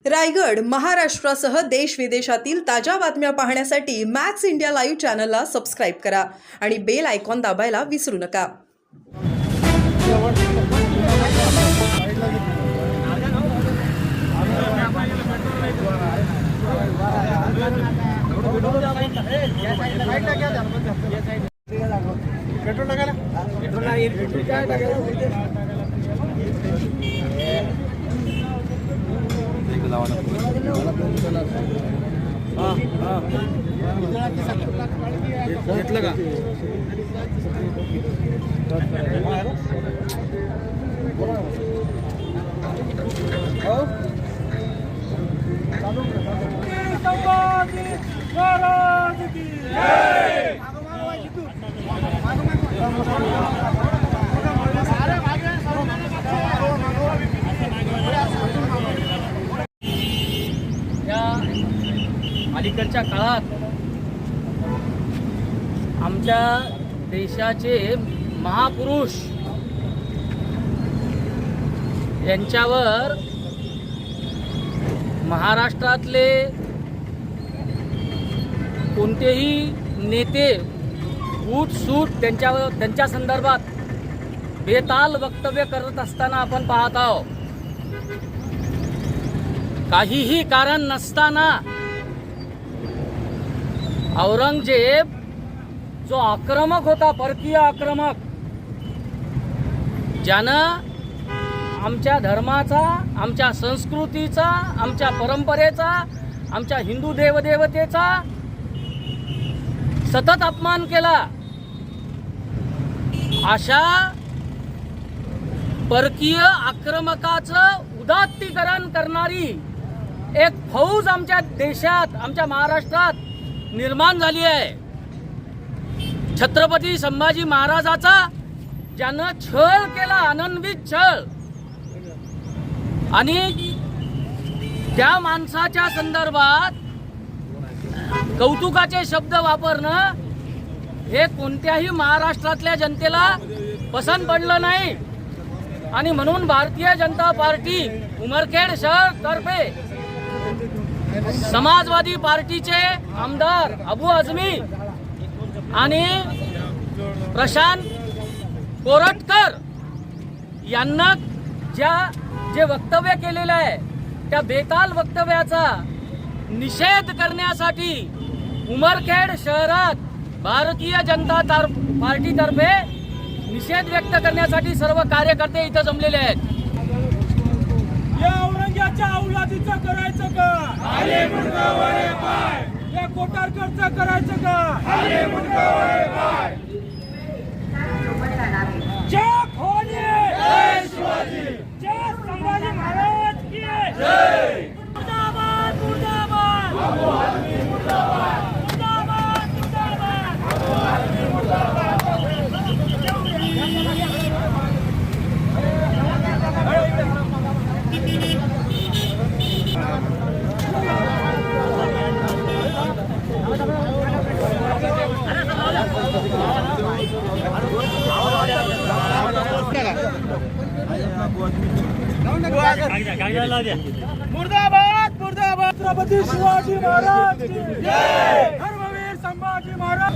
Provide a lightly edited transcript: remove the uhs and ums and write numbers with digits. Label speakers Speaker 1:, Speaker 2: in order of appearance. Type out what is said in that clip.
Speaker 1: रायगड, महाराष्ट्रासह देश विदेशातील ताज्या बातम्या पाहण्यासाठी मॅक्स इंडिया लाईव्ह चॅनलला सबस्क्राईब करा आणि बेल आयकॉन दाबायला विसरू नका.
Speaker 2: पेट्रोल टाकायला काय टाकायला घेतलं का
Speaker 3: अलीकडच्या काळात आमच्या देशाचे महापुरुष यांच्यावर महाराष्ट्रातले कोणतेही नेते उठसूट त्यांच्या संदर्भात बेताल वक्तव्य करत असताना आपण पाहत आहोत. काहीही कारण नसताना औरंगजेब जो आक्रमक होता, परकीय आक्रमक, ज्यानं आमच्या धर्माचा, आमच्या संस्कृतीचा, आमच्या परंपरेचा, आमच्या हिंदू देवदेवतेचा सतत अपमान केला, अशा परकीय आक्रमकाचं उदात्तीकरण करणारी एक फौज आमच्या देशात, आमच्या महाराष्ट्रात निर्माण झाली आहे. छत्रपती संभाजी महाराजाचा ज्यानं छळ केला, अनन्वित छळ, आणि त्या माणसाच्या संदर्भात कौतुकाचे शब्द वापरणं हे कोणत्याही महाराष्ट्रातल्या जनतेला पसंत पडलं नाही. आणि म्हणून भारतीय जनता पार्टी उमरखेड शहर तर्फे समाजवादी पार्टीचे आमदार अबू आझमी आणि प्रशांत कोरटकर यांना जे वक्तव्य केलेलं आहे त्या बेताल वक्तव्याचा निषेध करण्यासाठी उमरखेड शहरात भारतीय जनता पार्टीतर्फे निषेध व्यक्त करण्यासाठी सर्व कार्यकर्ते इथं जमलेले आहेत.
Speaker 2: या औरंग्याच्या औलादीचं करायचं का? या कोटारकरचं करायचं का? जय भोले, जय शिवाजी, जय संभाजी महाराज की जय. मुर्दाबाद मुर्दाबाद, मुर्दाबाद मुर्दाबाद. मुर्दाबाद मुर्दाबाद. छत्रपती शिवाजी महाराज की जय. धर्मवीर संभाजी महाराज.